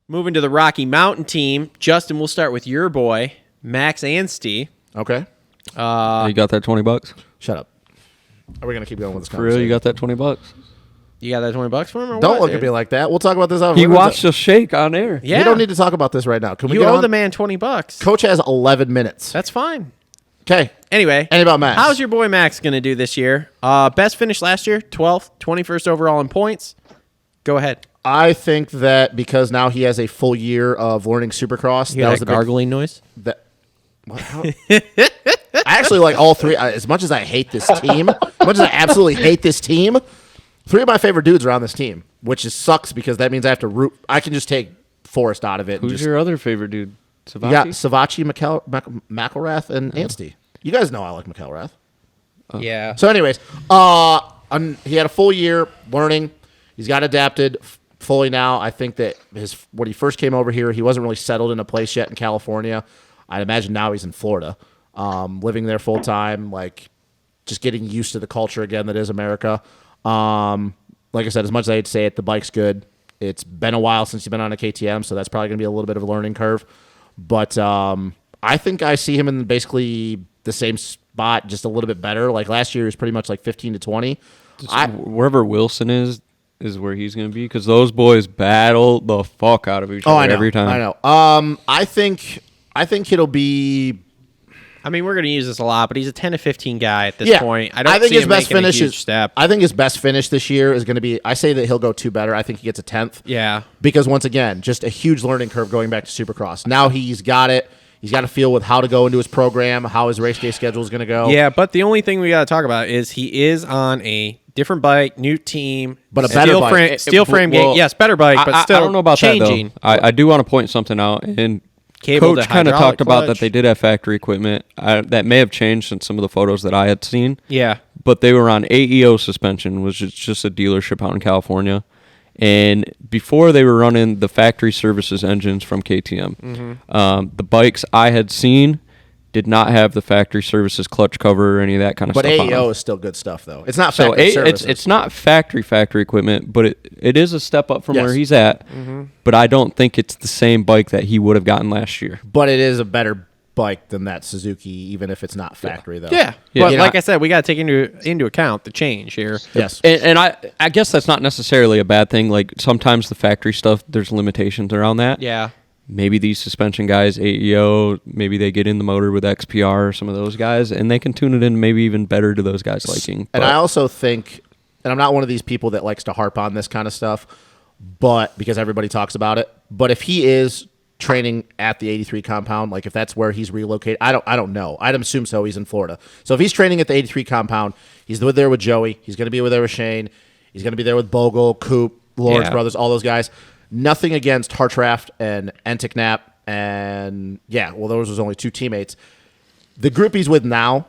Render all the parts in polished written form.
Moving to the Rocky Mountain team, Justin, we'll start with your boy, Max Anstie. Okay. You got that $20? Shut up. Are we going to keep going with this For conversation? real, you got that $20? You got that $20 for him or Don't what, look dude? at me like that. We'll talk about this out. He watched us shake on air. Yeah. We don't need to talk about this right now. Can we You get owe on? the man $20. Coach has 11 minutes. That's fine. Okay. Anyway. And about Max. How's your boy Max going to do this year? Best finish last year, 12th, 21st overall in points. Go aheid. I think that because now he has a full year of learning Supercross. You hear that gargling noise? I actually like all three. As much as I hate this team, as much as I absolutely hate this team, three of my favorite dudes are on this team, which sucks because that means I have to root. I can just take Forrest out of it. Who's your other favorite dude? Savatgy? Yeah, Savatgy, McElrath, and Anstie. You guys know I like McElrath. Yeah. So, anyways, he had a full year learning. He's got adapted fully now. I think that when he first came over here, he wasn't really settled in a place yet in California. I'd imagine now he's in Florida, living there full time, like just getting used to the culture again that is America. Like I said, as much as I hate to say it, the bike's good. It's been a while since you've been on a KTM, so that's probably going to be a little bit of a learning curve. But I think I see him in basically the same spot, just a little bit better. Like last year, he was pretty much like 15 to 20. Wherever Wilson is where he's going to be because those boys battle the fuck out of each other every time. I know. I think it'll be. I mean, we're going to use this a lot, but he's a 10 to 15 guy at this point. I think see his him best finish a huge is step. I think his best finish this year is going to be. I say that he'll go 2 better. I think he gets a 10th. Yeah. Because once again, just a huge learning curve going back to Supercross. Now he's got it. He's got to feel with how to go into his program, how his race day schedule is going to go. Yeah, but the only thing we got to talk about is he is on a different bike, new team, but a better bike. Steel frame gate. Yes, better bike, but still I don't know about changing. that, though. I do want to point something out. And Cable Coach kind of talked about that clutch. they did have factory equipment. That may have changed since some of the photos that I had seen. Yeah. But they were on AEO suspension, which is just a dealership out in California. And before they were running the factory services engines from KTM. Mm-hmm. The bikes I had seen did not have the factory services clutch cover or any of that kind of but stuff. But AEO on is still good stuff, though. It's not so factory services. It's not factory equipment, but it is a step up from Yes. where he's at. Mm-hmm. But I don't think it's the same bike that he would have gotten last year. But it is a better bike than that Suzuki, even if it's not factory, though. Yeah. But like I said, we got to take into account the change here. Yes. And I guess that's not necessarily a bad thing. Like sometimes the factory stuff, there's limitations around that. Yeah. Maybe these suspension guys, AEO, maybe they get in the motor with XPR or some of those guys, and they can tune it in maybe even better to those guys' liking. And I also think, and I'm not one of these people that likes to harp on this kind of stuff, but because everybody talks about it, but if he is training at the 83 compound, like if that's where he's relocated, I don't know. I'd assume so. He's in Florida. So if he's training at the 83 compound, he's there with Joey. He's going to be there with Shane. He's going to be there with Bogle, Coop, Lawrence Brothers, all those guys. Nothing against Hartraft and Entiknap, and those was only 2 teammates. The group he's with now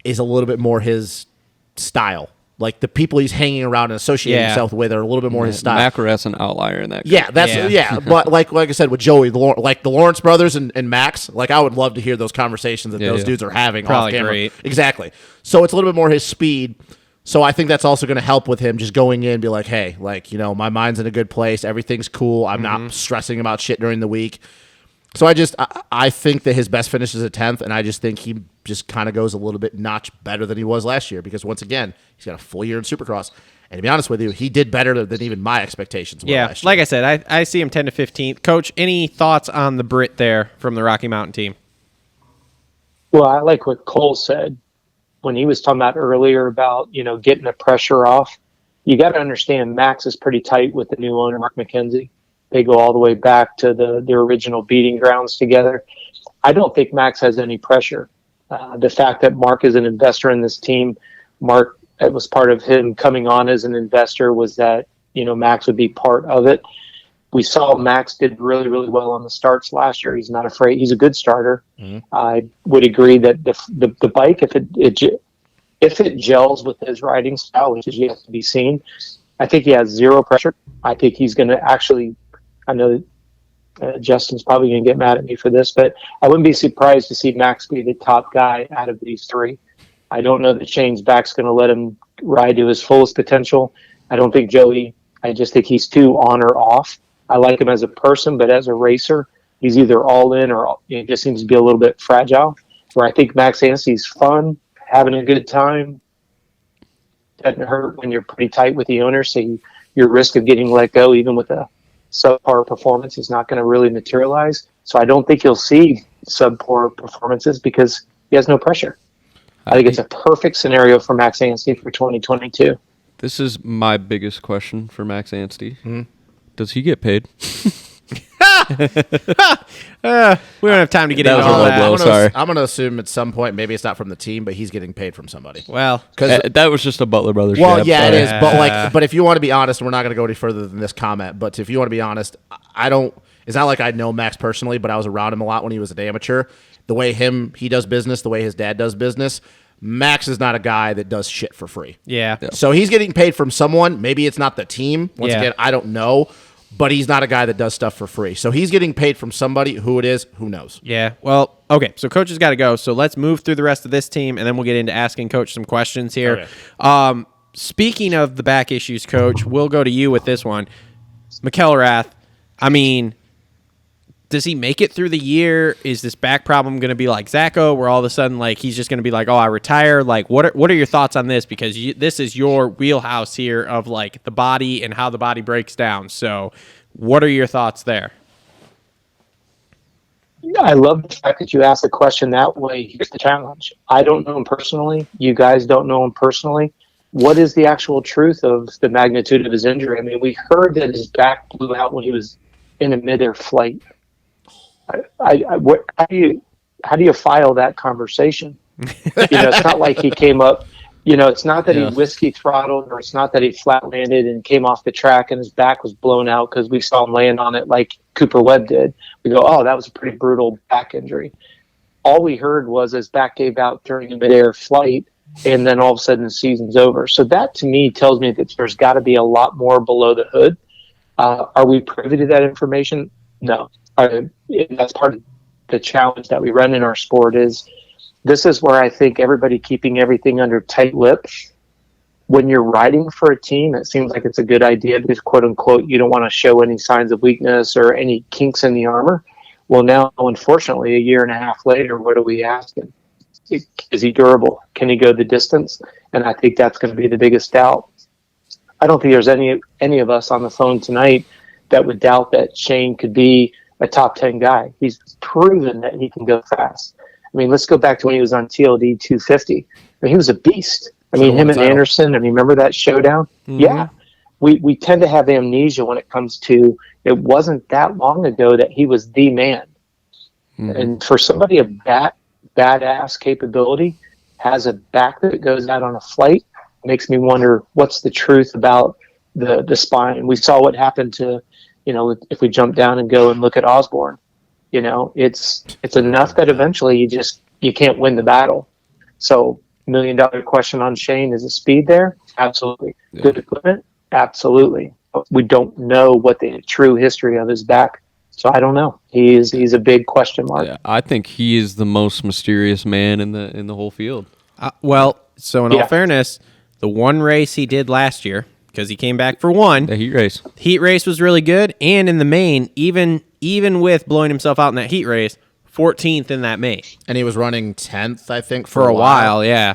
is a little bit more his style. Like the people he's hanging around and associating himself with are a little bit more his style. McElrath's an outlier in that. Yeah, that's but like I said with Joey, like the Lawrence brothers and Max, like I would love to hear those conversations that those dudes are having Probably off camera. great. Exactly. So it's a little bit more his speed. So I think that's also going to help with him just going in and be like, hey, like, you know, my mind's in a good place. Everything's cool. I'm not stressing about shit during the week. So I think that his best finish is a 10th, and I just think he just kind of goes a little bit notch better than he was last year because, once again, he's got a full year in Supercross. And to be honest with you, he did better than even my expectations were last year. Like I said, I see him 10 to 15th. Coach, any thoughts on the Brit there from the Rocky Mountain team? Well, I like what Cole said when he was talking about earlier about, you know, getting the pressure off. You got to understand Max is pretty tight with the new owner, Mark McKenzie. They go all the way back to the original beating grounds together. I don't think Max has any pressure. The fact that Mark is an investor in this team, Mark, it was part of him coming on as an investor was that, you know, Max would be part of it. We saw Max did really, really well on the starts last year. He's not afraid. He's a good starter. Mm-hmm. I would agree that the bike, if it gels with his riding style, which is yet to be seen, I think he has zero pressure. I think he's going to actually, I know Justin's probably going to get mad at me for this, but I wouldn't be surprised to see Max be the top guy out of these 3. I don't know that Shane's back's going to let him ride to his fullest potential. I don't think Joey, I just think he's too on or off. I like him as a person, but as a racer, he's either all in or he just seems to be a little bit fragile. Where I think Max Anstie's fun, having a good time, doesn't hurt when you're pretty tight with the owner. So your risk of getting let go, even with a subpar performance, is not going to really materialize. So I don't think you'll see subpar performances because he has no pressure. I think it's a perfect scenario for Max Anstie for 2022. This is my biggest question for Max Anstie. Mm-hmm. Does he get paid? We don't have time to get That into was a all low that. blow. Sorry. I'm going to assume at some point, maybe it's not from the team, but he's getting paid from somebody. Well, That was just a Butler Brothers. Well, jab. yeah, Sorry. it is. But if you want to be honest, we're not going to go any further than this comment. But if you want to be honest, I don't. It's not like I know Max personally, but I was around him a lot when he was an amateur. The way he does business, the way his dad does business, Max is not a guy that does shit for free. yeah. So he's getting paid from someone. Maybe it's not the team. Once Yeah. again, I don't know. But he's not a guy that does stuff for free. So he's getting paid from somebody. Who it is, who knows? Yeah. Well, okay. So Coach has got to go. So let's move through the rest of this team, and then we'll get into asking Coach some questions here. Okay. Speaking of the back issues, Coach, we'll go to you with this one. McElrath, I mean, does he make it through the year? Is this back problem going to be like Zacho, where all of a sudden, like, he's just going to be like, oh, I retire? Like, what are your thoughts on this? Because this is your wheelhouse here of, like, the body and how the body breaks down. So what are your thoughts there? I love the fact that you asked the question that way. Here's the challenge. I don't know him personally. You guys don't know him personally. What is the actual truth of the magnitude of his injury? I mean, we heard that his back blew out when he was in a midair flight. How do you file that conversation? It's not like he came up. It's not that he whiskey throttled, or it's not that he flat landed and came off the track and his back was blown out because we saw him land on it like Cooper Webb did. We go, oh, that was a pretty brutal back injury. All we heard was his back gave out during a midair flight, and then all of a sudden the season's over. So that to me tells me that there's got to be a lot more below the hood. Are we privy to that information? No. That's part of the challenge that we run in our sport. This is where I think everybody keeping everything under tight lips. When you're riding for a team, it seems like it's a good idea because, quote unquote, you don't want to show any signs of weakness or any kinks in the armor. Well, now, unfortunately, a year and a half later, what are we asking? Is he durable? Can he go the distance? And I think that's going to be the biggest doubt. I don't think there's any of us on the phone tonight that would doubt that Shane could be a top 10 guy. He's proven that he can go fast. I mean, let's go back to when he was on TLD 250. I mean, he was a beast. I mean, him and Anderson, remember that showdown? Mm-hmm. Yeah. We tend to have amnesia when it comes to, it wasn't that long ago that he was the man. Mm-hmm. And for somebody of that badass capability, has a back that goes out on a flight, makes me wonder what's the truth about the spine. We saw what happened to, if we jump down and go and look at Osborne. It's enough that eventually you can't win the battle. So $1 million question on Shane, is the speed there? Absolutely. Yeah. Good equipment? Absolutely. We don't know what the true history of his back. So I don't know. He's a big question mark. Yeah, I think he is the most mysterious man in the whole field. So in all fairness, the one race he did last year, because he came back for one. The heat race was really good, and in the main, even with blowing himself out in that heat race, 14th in that main. And he was running 10th, I think, for a while. Yeah.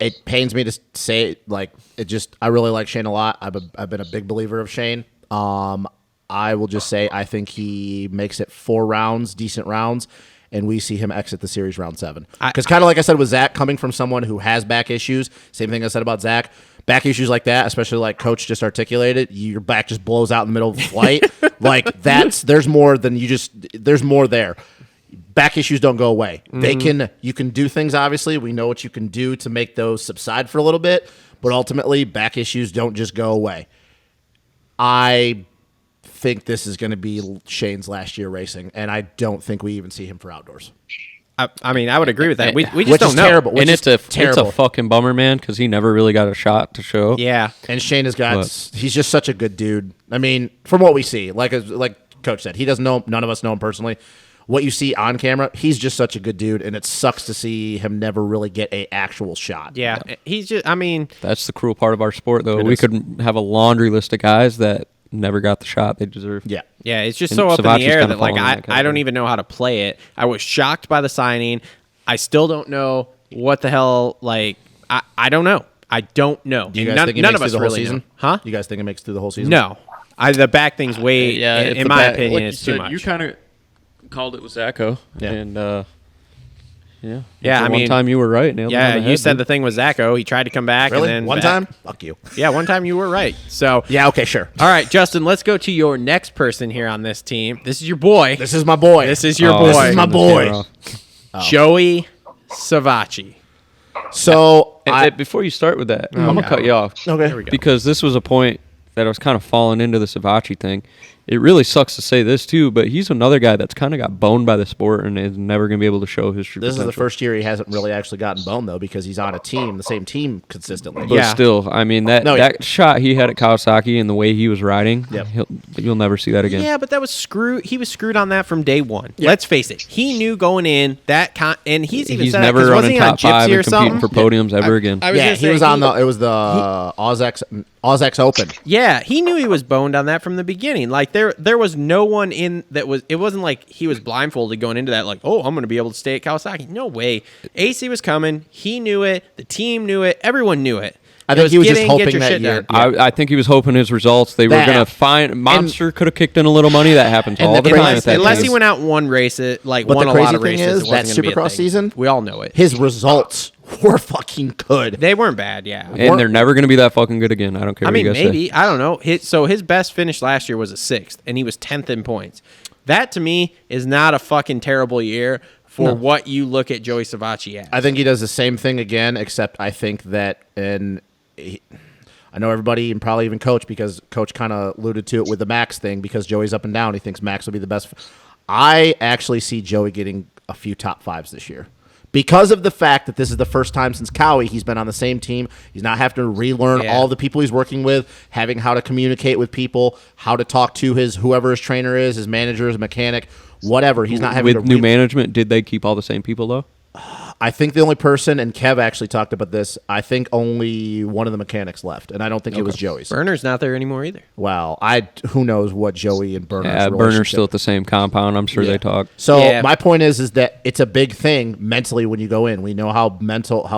It pains me to say, I really like Shane a lot. I've been a big believer of Shane. I will just say I think he makes it 4 rounds, decent rounds, and we see him exit the series round 7. Because kind of like I said with Zach, coming from someone who has back issues, same thing I said about Zach, back issues like that, especially like Coach just articulated, your back just blows out in the middle of the flight. There's more there. Back issues don't go away. Mm-hmm. You can do things, obviously. We know what you can do to make those subside for a little bit, but ultimately back issues don't just go away. I think this is going to be Shane's last year racing, and I don't think we even see him for outdoors. I would agree with that. We just don't know. Terrible. And it's a fucking bummer, man, because he never really got a shot to show. Yeah. And Shane he's just such a good dude. I mean, from what we see, like Coach said, he doesn't know, none of us know him personally. What you see on camera, he's just such a good dude, and it sucks to see him never really get a actual shot. Yeah. He's just, That's the cruel part of our sport, though. We could have a laundry list of guys that never got the shot they deserve. Yeah. Yeah, it's just And so up in Savatgy's the air kinda that like fallen in that I don't category. even know how to play it. I was shocked by the signing. I still don't know what the hell. Like I don't know. I don't know. Do you And guys think it none makes of us through the whole really season? know. Huh? You guys think it makes through the whole season? No. The back thing's way. if in the my back- opinion, like you it's too said, much. You kind of called it with Zacho. Yeah. And, yeah. Yeah, The I one mean- time you were right. Nailed it on Yeah, the you head, said dude. the thing with Zacho. He tried to come back. Really? And then One back. time? Fuck you. Yeah, one time you were right. So, Yeah, okay, sure. all right, Justin, let's go to your next person here on this team. This is your boy. This is my boy. This is your Oh, boy. This is my turn this boy. camera off. Joey Savatgy. So, And before you start with that, I'm going to cut you off. okay. Here we go. Because this was a point that I was kind of falling into the Savatgy thing. It really sucks to say this too, but he's another guy that's kind of got boned by the sport and is never going to be able to show his true This is the potential. first year he hasn't really actually gotten boned, though, because he's on a team, the same team consistently. But Yeah. still, I mean that No, that shot he had at Kawasaki and the way he was riding, Yep. you'll never see that again. Yeah, but that was screwed. He was screwed on that from day one. Let's face it. He knew going in that and he's even He's said never that, 'cause wasn't running he on top five Gypsy or and competing something? for podiums ever again. I was Yeah, gonna he say, was on the. It was the Oz Open. Yeah, he knew he was boned on that from the beginning. Like there was no one in that was. It wasn't like he was blindfolded going into that. Like, oh, I'm going to be able to stay at Kawasaki. No way. AC was coming. He knew it. The team knew it. Everyone knew it. I It think he was get just in, get hoping your that shit year. done. I think he was hoping his results. They were That- going to find Monster could have kicked in a little money. That happens And all the the time. crazy At that Unless team. he went out and won races, like But won the a crazy lot of thing races. is, it that wasn't gonna be a Supercross thing. season, we all know it. His results were fucking good. They weren't bad, yeah. and they're never going to be that fucking good again. I don't care. I what mean, you guys maybe. I don't know. His best finish last year was a 6th, and he was 10th in points. That, to me, is not a fucking terrible year for what you look at Joey Savatgy as. I think he does the same thing again, except I think that, I know everybody and probably even Coach, because Coach kind of alluded to it with the Max thing, because Joey's up and down. He thinks Max will be the best. I actually see Joey getting a few top fives this year because of the fact that this is the first time since Cowie he's been on the same team. He's not having to relearn Yeah. all the people he's working with, having how to communicate with people, how to talk to whoever his trainer is, his manager, his mechanic, whatever. He's not having with to new management, did they keep all the same people though? I think the only person, and Kev actually talked about this, I think only one of the mechanics left, and I don't think it was Joey's. Burner's not there anymore either. Well, who knows what Joey and Burner's Yeah, relationship. Burner's still at the same compound. I'm sure Yeah. they talk. So Yeah. my point is that it's a big thing mentally when you go in. We know how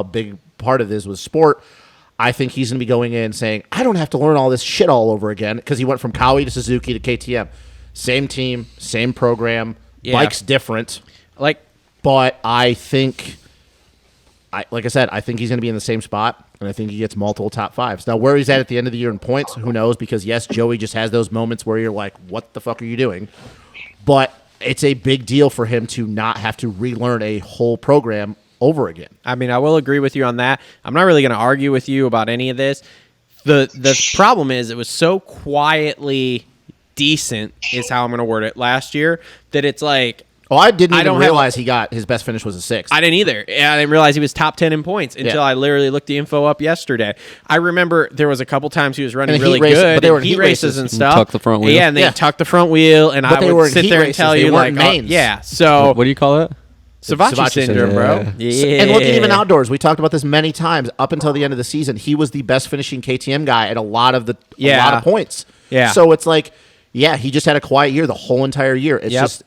big part of this was sport. I think he's going to be going in saying, I don't have to learn all this shit all over again, because he went from Cowie to Suzuki to KTM. Same team, same program, Yeah. bike's different, Like, but I think... like I said, I think he's going to be in the same spot, and I think he gets multiple top fives. Now, where he's at the end of the year in points, who knows? Because, yes, Joey just has those moments where you're like, what the fuck are you doing? But it's a big deal for him to not have to relearn a whole program over again. I mean, I will agree with you on that. I'm not really going to argue with you about any of this. The problem is it was so quietly decent, is how I'm going to word it, last year, that it's like, Oh, I didn't I even don't have- realize his best finish was a 6th. I didn't either. And I didn't realize he was top 10 in points until Yeah. I literally looked the info up yesterday. I remember there was a couple times he was running And really heat races, good. but they were in heat heat races races. and stuff. Tuck the front wheel. Yeah, and they Yeah. tucked the front wheel, and But I they were would in sit heat there and races. tell They you, like, weren't mains. yeah. So What do you call it? Savatgy Savatgy syndrome, bro. syndrome. Yeah. And look at even outdoors. We talked about this many times. Up until the end of the season, he was the best finishing KTM guy at a lot of points. Yeah. So it's like, yeah, he just had a quiet year the whole entire year. It's Yep. just,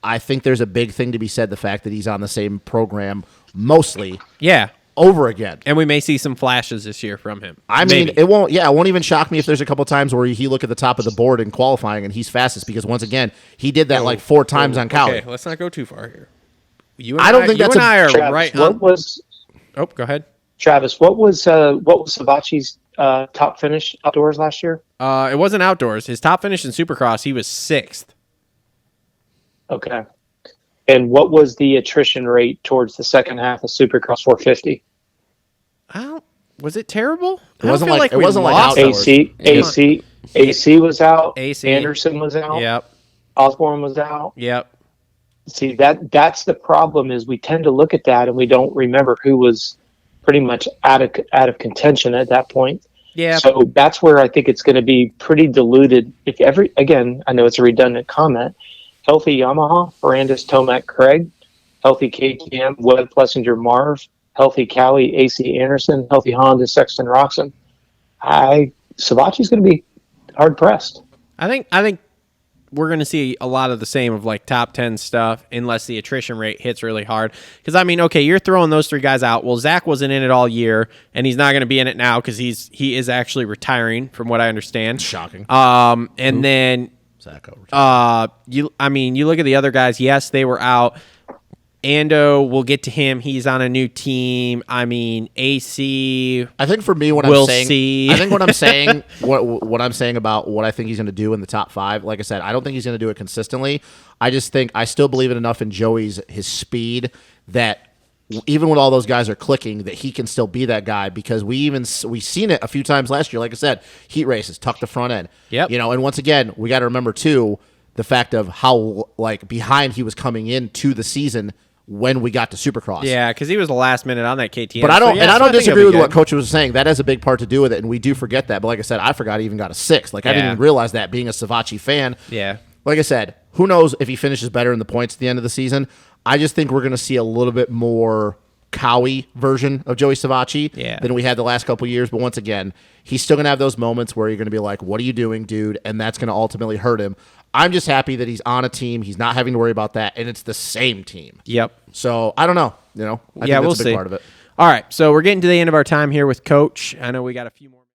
I think there's a big thing to be said, the fact that he's on the same program mostly Yeah. over again. And we may see some flashes this year from him. I mean, Maybe. it won't even shock me if there's a couple times where he look at the top of the board in qualifying and he's fastest, because once again, he did that like 4 times on Cowie. Okay, let's not go too far here. You and I don't think you that's and a- I are Travis, right what on. was Oh, go ahead. Travis? What was Savatgy's top finish outdoors last year? It wasn't outdoors. His top finish in Supercross, he was 6th. Okay. And what was the attrition rate towards the second half of Supercross 450? Was it terrible? It wasn't I don't like- feel it wasn't we like lost. outdoors. AC was out. AC. Anderson was out. Yep. Osborne was out. Yep. See, that's the problem, is we tend to look at that and we don't remember who was pretty much out of contention at that point. Yeah. So that's where I think it's going to be pretty diluted. If again, I know it's a redundant comment. Healthy Yamaha, Brandis, Tomac, Craig. Healthy KTM, Webb, Plessinger, Marv. Healthy Cowie, AC Anderson. Healthy Honda, Sexton, Roxon. Savatgy's going to be hard pressed. I think we're going to see a lot of the same of like top 10 stuff unless the attrition rate hits really hard. Because, I mean, okay, you're throwing those 3 guys out. Well, Zach wasn't in it all year, and he's not going to be in it now because he is actually retiring, from what I understand. Shocking. And then Zach over. you look at the other guys. Yes, they were out. Ando, we'll get to him. He's on a new team. I mean, AC. I think for me, what we'll I'm saying, see. I think what I'm saying, what I'm saying about what I think he's going to do in the top 5. Like I said, I don't think he's going to do it consistently. I just think I still believe in enough in Joey's his speed that even when all those guys are clicking, that he can still be that guy because we've seen it a few times last year. Like I said, heat races, tuck the front end. Yep. And once again, we got to remember too the fact of how like behind he was coming into the season when we got to Supercross. Yeah, because he was the last minute on that KTM. But I don't I think disagree he'll with be what good. Coach was saying. That has a big part to do with it, and we do forget that. But like I said, I forgot he even got a 6th. Like I didn't Yeah. even realize that being a Savatgy fan. Yeah. Like I said, who knows if he finishes better in the points at the end of the season. I just think we're going to see a little bit more Cowie version of Joey Savatgy than we had the last couple years. But once again, he's still going to have those moments where you're going to be like, what are you doing, dude? And that's going to ultimately hurt him. I'm just happy that he's on a team. He's not having to worry about that, and it's the same team. Yep. So I don't know. I think that's we'll a big see. part of it. All right, so we're getting to the end of our time here with Coach. I know we got a few more.